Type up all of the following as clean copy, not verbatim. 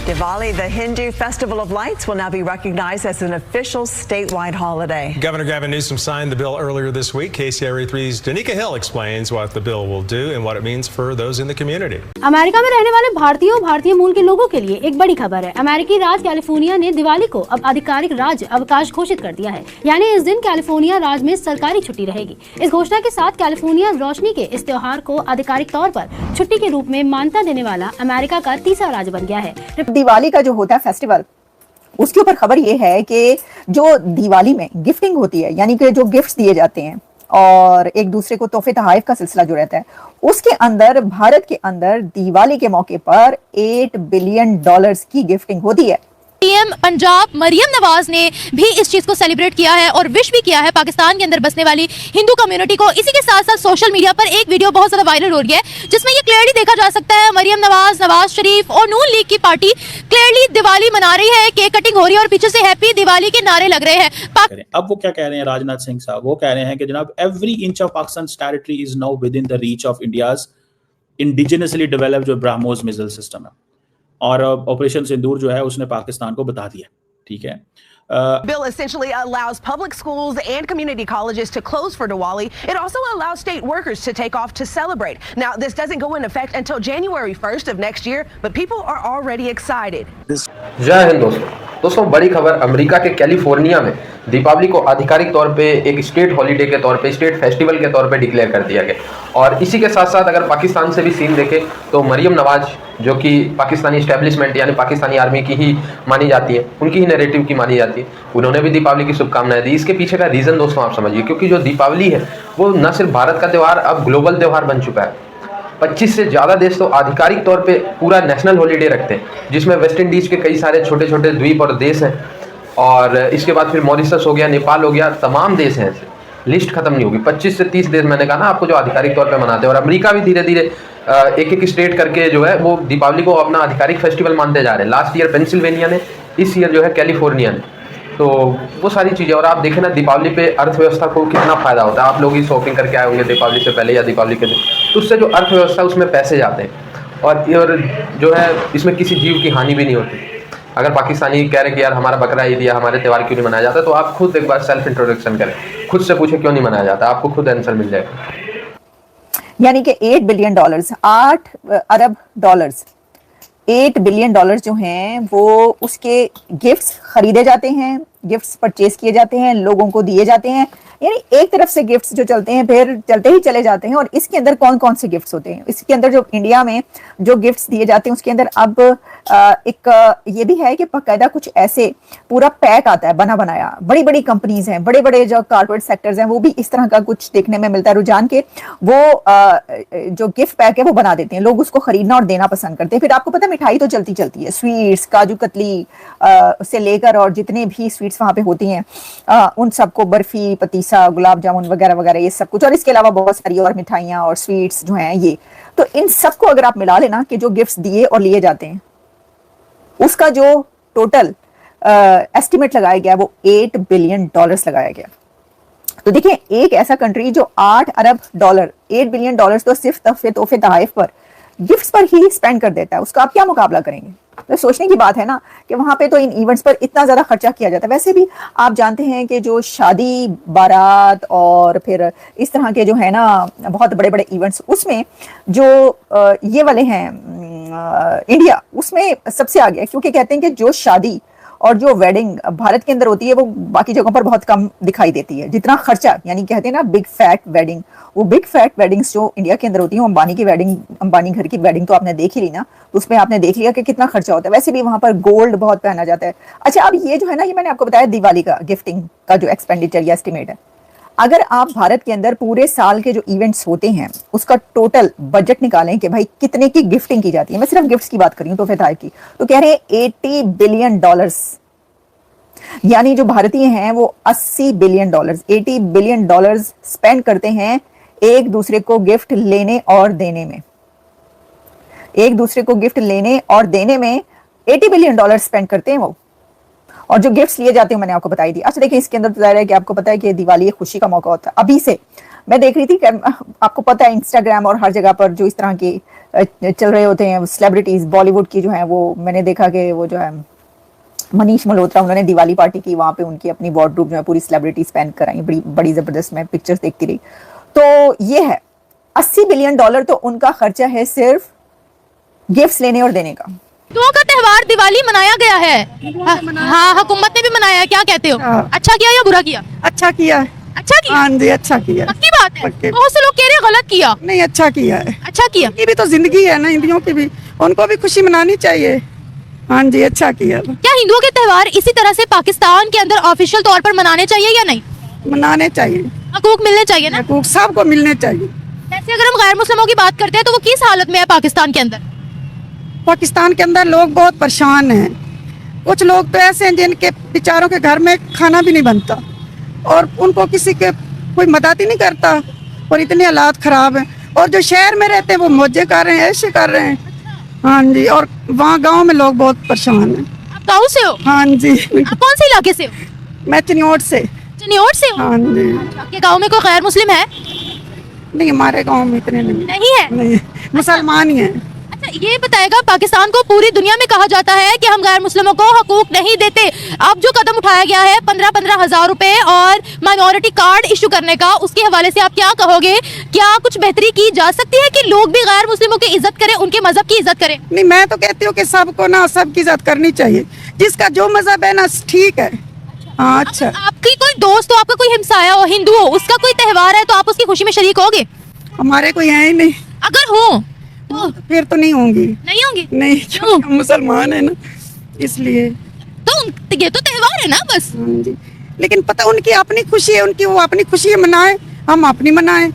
Diwali, the Hindu festival of lights, will now be recognized as an official statewide holiday. Governor Gavin Newsom signed the bill earlier this week. KCRA3's Danica Hill explains what the bill will do and what it means for those in the community. America में रहने वाले भारतीयों और भारतीय मूल के लोगों के लिए एक बड़ी खबर है। अमेरिकी राज्य कैलिफोर्निया ने दिवाली को अब आधिकारिक राज्य अवकाश घोषित कर दिया है, यानी इस दिन कैलिफोर्निया राज्य में सरकारी छुट्टी रहेगी। इस घोषणा के साथ कैलिफोर्निया रोशनी के इस त्योहार को आधिकारिक तौर पर छुट्टी के रूप में मान्यता देने वाला अमेरिका का तीसरा राज्य बन गया है। दिवाली का जो होता है फेस्टिवल, उसके ऊपर खबर ये है कि जो दिवाली में गिफ्टिंग होती है, यानी कि जो गिफ्ट्स दिए जाते हैं और एक दूसरे को तोहफे तोहफे का सिलसिला जो रहता है, उसके अंदर भारत के अंदर दिवाली के मौके पर $8 बिलियन की गिफ्टिंग होती है। पीएम पंजाब मरियम नवाज ने भी इस चीज को सेलिब्रेट किया है और विश भी किया है पाकिस्तान के अंदर बसने वाली हिंदू कम्युनिटी को। इसी के साथ साथ सोशल मीडिया पर एक वीडियो बहुत ज्यादा वायरल हो रही है, जिसमें ये क्लियरली देखा जा सकता है मरियम नवाज, नवाज शरीफ और नून लीग की पार्टी क्लियरली दिवाली मना रही है, केक कटिंग हो रही है और पीछे से हैप्पी दिवाली के नारे लग रहे हैं। अब वो क्या कह रहे हैं राजनाथ सिंह साहब, वो कह रहे हैं कि जनाब every inch of Pakistan territory is now with in the reach of India's indigenously developed जो ब्रह्मोस मिसाइल सिस्टम है, और ऑपरेशन सिंदूर जो है उसने पाकिस्तान को बता दिया। ठीक है, bill essentially allows public schools and community colleges to close for Diwali. It also allows state workers to take off to celebrate. Now, this doesn't go in effect until January 1st of next year, but people are already excited. जय हिंद दोस्तों, बड़ी खबर। America के California में दीपावली को आधिकारिक तौर पे एक स्टेट हॉलीडे के तौर पे, स्टेट फेस्टिवल के तौर पे डिक्लेयर कर दिया गया। और इसी के साथ साथ अगर पाकिस्तान से भी सीन देखें तो मरियम नवाज, जो कि पाकिस्तानी इस्टेब्लिशमेंट यानी पाकिस्तानी आर्मी की ही मानी जाती है, उनकी ही नैरेटिव की मानी जाती है, उन्होंने भी दीपावली की शुभकामनाएं दी। इसके पीछे का रीज़न दोस्तों आप समझिए, क्योंकि जो दीपावली है वो न सिर्फ भारत का त्यौहार, अब ग्लोबल त्यौहार बन चुका है। 25 से ज़्यादा देश तो आधिकारिक तौर पे पूरा नेशनल हॉलीडे रखते हैं, जिसमें वेस्ट इंडीज़ के कई सारे छोटे छोटे द्वीप और देश हैं, और इसके बाद फिर मॉरिशस हो गया, नेपाल हो गया, तमाम देश हैं। ऐसे लिस्ट खत्म नहीं होगी। 25 से 30 देश मैंने कहा ना आपको, जो आधिकारिक तौर पे मनाते हैं। और अमेरिका भी धीरे धीरे एक एक स्टेट करके जो है वो दीपावली को अपना आधिकारिक फेस्टिवल मानते जा रहे हैं। लास्ट ईयर पेंसिल्वेनिया ने, इस ईयर जो है कैलिफोर्निया ने। तो वो सारी चीज़ें, और आप देखें ना दीपावली पे अर्थव्यवस्था को कितना फ़ायदा होता है। आप लोग ही शॉपिंग करके आए होंगे दीपावली से पहले या दीपावली के दिन, तो उससे जो अर्थव्यवस्था उसमें पैसे जाते हैं, और जो है इसमें किसी जीव की हानि भी नहीं होती। अगर पाकिस्तानी कह रहे कि यार हमारा बकरा ईद या हमारे त्यौहार क्यों नहीं मनाया जाता, तो आप खुद एक बार सेल्फ इंट्रोडक्शन करें, खुद से पूछे क्यों नहीं मनाया जाता, आपको खुद आंसर मिल जाएगा। यानी कि $8 बिलियन, $8 अरब, $8 बिलियन जो हैं वो उसके गिफ्ट्स खरीदे जाते हैं, गिफ्ट्स परचेज किए जाते हैं, लोगों को दिए जाते हैं। यानी एक तरफ से गिफ्ट्स जो चलते हैं फिर चलते ही चले जाते हैं। और इसके अंदर कौन कौन से गिफ्ट्स होते हैं, इसके अंदर जो इंडिया में जो गिफ्ट्स दिए जाते हैं उसके अंदर अब एक ये भी है कि बाकायदा कुछ ऐसे पूरा पैक आता है बना बनाया। बड़ी बड़ी कंपनीज हैं, बड़े बड़े जो कॉर्पोरेट सेक्टर्स हैं, वो भी इस तरह का कुछ देखने में मिलता है रुझान के वो जो गिफ्ट पैक है वो बना देते हैं। लोग उसको खरीदना और देना पसंद करते हैं। फिर आपको पता है मिठाई तो चलती चलती है, स्वीट्स, काजू कतली से लेकर और जितने भी स्वीट्स वहाँ पे होती हैं उन सबको, बर्फी, पतीसा, गुलाब जामुन वगैरह वगैरह, ये सब कुछ, और इसके अलावा बहुत सारी और मिठाइयाँ और स्वीट्स जो हैं ये। तो इन सबको अगर आप मिला लेना कि जो गिफ्ट्स दिए और लिए जाते हैं, उसका जो टोटल एस्टिमेट लगाया गया वो $8 बिलियन लगाया गया। तो देखिए, एक ऐसा कंट्री जो $8 अरब, $8 बिलियन तो सिर्फ तोहफे तोहफे पर, गिफ्ट्स पर ही स्पेंड कर देता है, उसका आप क्या मुकाबला करेंगे? तो सोचने की बात है ना कि वहां पे तो इन इवेंट्स पर इतना ज्यादा खर्चा किया जाता है। वैसे भी आप जानते हैं कि जो शादी, बारात और फिर इस तरह के जो है ना बहुत बड़े बड़े इवेंट्स, उसमें जो ये वाले हैं इंडिया, उसमें सबसे आगे है, क्योंकि कहते हैं कि जो शादी और जो वेडिंग भारत के अंदर होती है वो बाकी जगहों पर बहुत कम दिखाई देती है। जितना खर्चा, यानी कहते हैं ना बिग फैट वेडिंग, वो बिग फैट वेडिंग्स जो इंडिया के अंदर होती है, अंबानी की वेडिंग, अंबानी घर की वेडिंग तो आपने देख ही ली ना, तो उसमें आपने देख लिया कि कितना खर्चा होता है। वैसे भी वहां पर गोल्ड बहुत पहना जाता है। अच्छा, अब ये जो है ना, ये मैंने आपको बताया दिवाली का गिफ्टिंग का जो एक्सपेंडिचर या एस्टिमेट है। अगर आप भारत के अंदर पूरे साल के जो इवेंट्स होते हैं उसका टोटल बजट निकालें कि भाई कितने की गिफ्टिंग की जाती है, मैं सिर्फ गिफ्ट्स की बात कर रही हूँ, तोहफे तोहफे की, तो कह रहे हैं $80 बिलियन। यानी जो भारतीय हैं वो $80 बिलियन, $80 बिलियन स्पेंड करते हैं एक दूसरे को गिफ्ट लेने और देने में। एक दूसरे को गिफ्ट लेने और देने में $80 बिलियन स्पेंड करते हैं वो। और जो गिफ्ट्स लिए जाते हैं मैंने आपको बताई थी। अच्छा देखिए, इसके अंदर तो जाहिर है कि आपको पता है कि दिवाली एक खुशी का मौका होता है। अभी से मैं देख रही थी कि आपको पता है इंस्टाग्राम और हर जगह पर जो इस तरह की चल रहे होते हैं सेलिब्रिटीज बॉलीवुड की जो है, वो मैंने देखा कि वो जो है मनीष मल्होत्रा, उन्होंने दिवाली पार्टी की, वहाँ पे उनकी अपनी वार्डरोब जो है पूरी सेलिब्रिटीज पहन कर आई, बड़ी बड़ी जबरदस्त, मैं पिक्चर्स देखती रही। तो ये है $80 बिलियन तो उनका खर्चा है सिर्फ गिफ्ट्स लेने और देने का। हिंदुओं का त्योहार दिवाली मनाया गया है, हाँ हुकूमत ने भी मनाया है, क्या कहते हो? अच्छा किया या बुरा किया? अच्छा किया है। अच्छा किया? हाँ जी, अच्छा किया। पक्की बात है? बहुत से लोग कह रहे हैं गलत किया। नहीं, अच्छा किया है। अच्छा किया? ये भी तो जिंदगी है ना, हिंदुओं की भी, उनको भी खुशी मनानी चाहिए। हाँ जी, अच्छा किया। क्या हिंदुओं के त्योहार इसी तरह से पाकिस्तान के अंदर ऑफिशियल तौर पर मनाने चाहिए या नहीं? मनाने चाहिए, हकूक मिलने चाहिए ना? हकूक सबको मिलने चाहिए। जैसे अगर हम गैर मुस्लिमों की बात करते हैं तो वो किस हालत में है पाकिस्तान के अंदर? पाकिस्तान के अंदर लोग बहुत परेशान हैं। कुछ लोग तो ऐसे हैं जिनके बेचारों के घर में खाना भी नहीं बनता और उनको किसी के कोई मदद ही नहीं करता, और इतने हालात खराब हैं। और जो शहर में रहते हैं वो मौजे कर रहे हैं, ऐसे कर रहे हैं। हाँ जी, और वहाँ गांव में लोग बहुत परेशान हैं। आप गाँव से हो? हाँ जी। आप कौन से इलाके से हो? मैं चिन्योट से। चिन्योट से हो? हाँ जी। आपके गाँव में कोई गैर मुस्लिम है? नहीं, हमारे गांव में इतने नहीं। नहीं है? नहीं, मुसलमान ही हैं। अच्छा ये बताएगा, पाकिस्तान को पूरी दुनिया में कहा जाता है कि हम गैर मुस्लिमों को हकूक नहीं देते। अब जो कदम उठाया गया है 15-15 हजार रुपए और माइनॉरिटी कार्ड इशू करने का, उसके हवाले से आप क्या कहोगे? क्या कुछ बेहतरी की जा सकती है कि लोग भी गैर मुस्लिमों की इज्जत करें, उनके मजहब की इज्जत करें? नहीं, मैं तो कहती हूँ कि सबको ना सबकी इज्जत करनी चाहिए, जिसका जो मजहब है ना ठीक है। हाँ अच्छा। आपकी कोई दोस्त हो, आपका कोई हमसाया हो, हिंदू हो, उसका कोई त्योहार है तो आप उसकी खुशी में शरीक होगे? हमारे कोई है ही नहीं। अगर हो तो फिर तो नहीं होंगी। नहीं होंगे? नहीं, क्यों? हम मुसलमान है ना, इसलिए। तो ये तो त्योहार है ना बस। हाँ जी, लेकिन पता उनकी अपनी खुशी है, उनकी वो अपनी खुशी मनाए, हम अपनी मनाए।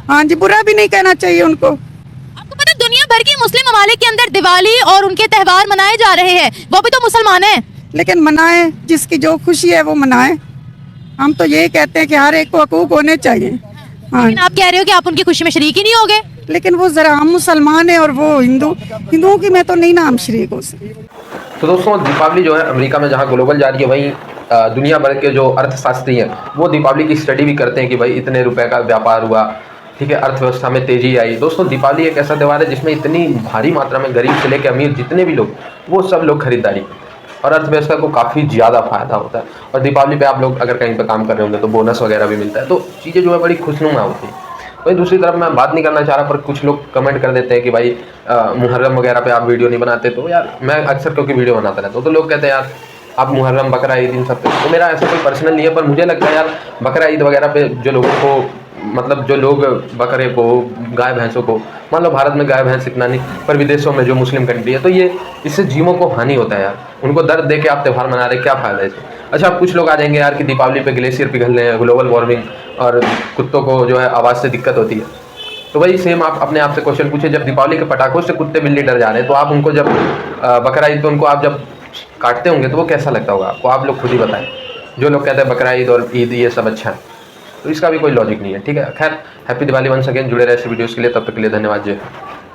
हाँ जी, बुरा भी नहीं कहना चाहिए उनको। आपको पता है दुनिया भर के मुस्लिम ममालिक के अंदर दिवाली और उनके त्योहार मनाए जा रहे हैं, वो भी तो मुसलमान है। लेकिन मनाए, जिसकी जो खुशी है वो मनाए। हम तो यही कहते हैं कि हर एक को हकूक होने चाहिए। हाँ, लेकिन आप कह रहे हो कि आप उनकी खुशी में शरीक ही नहीं होगे। लेकिन वो जरा हम मुसलमान है और वो हिंदुओं की मैं तो नहीं नाम शरीक हो सकती। तो दोस्तों, दीपावली जो है अमेरिका में जहाँ ग्लोबल जा रही है, वहीं दुनिया भर के जो अर्थशास्त्री हैं वो दीपावली की स्टडी भी करते हैं कि भाई इतने रुपए का व्यापार हुआ, ठीक है, अर्थव्यवस्था में तेजी आई। दोस्तों, दीपावली एक ऐसा त्यौहार है जिसमें इतनी भारी मात्रा में गरीब से लेकर अमीर जितने भी लोग, वो सब लोग खरीदारी करते हैं और अर्थव्यवस्था को काफ़ी ज़्यादा फायदा होता है। और दीपावली पे आप लोग अगर कहीं पे काम कर रहे होंगे तो बोनस वगैरह भी मिलता है, तो चीज़ें जो है बड़ी खुशनुमा होती है। वहीं दूसरी तरफ मैं बात नहीं करना चाह रहा, पर कुछ लोग कमेंट कर देते हैं कि भाई मुहर्रम वगैरह पे आप वीडियो नहीं बनाते। तो यार मैं अक्सर क्योंकि वीडियो बनाता रहता हूँ, तो लोग कहते हैं यार आप मुहर्रम, बकरा ईद, इन सब पे, तो मेरा ऐसा कोई पर्सनल नहीं है, पर मुझे लगता है यार बकरा ईद वगैरह पे जो लोगों को, मतलब जो लोग बकरे को, गाय भैंसों को, मान लो भारत में गाय भैंस इतना नहीं, पर विदेशों में जो मुस्लिम कंट्री है, तो ये इससे जीवों को हानि होता है यार। उनको दर्द दे के आप त्यौहार मना रहे, क्या फ़ायदा है इससे? अच्छा, कुछ लोग आ जाएंगे यार कि दीपावली पे ग्लेशियर पिघल रहे हैं, ग्लोबल वार्मिंग और कुत्तों को जो है आवाज़ से दिक्कत होती है। तो वही सेम आप अपने आप से क्वेश्चन पूछे, जब दीपावली के पटाखों से कुत्ते बिल्ली डर जा रहे हैं, तो आप उनको जब बकरा ईद पे उनको आप जब काटते होंगे तो वो कैसा लगता होगा आपको? आप लोग खुद ही बताएं। जो लोग कहते हैं बकरा ईद और ईद ये सब अच्छा है, तो इसका भी कोई लॉजिक नहीं है, ठीक है। खैर, हैप्पी दिवाली वंस अगेन। जुड़े रहे ऐसे वीडियोस के लिए, तब तक के लिए धन्यवाद। जय।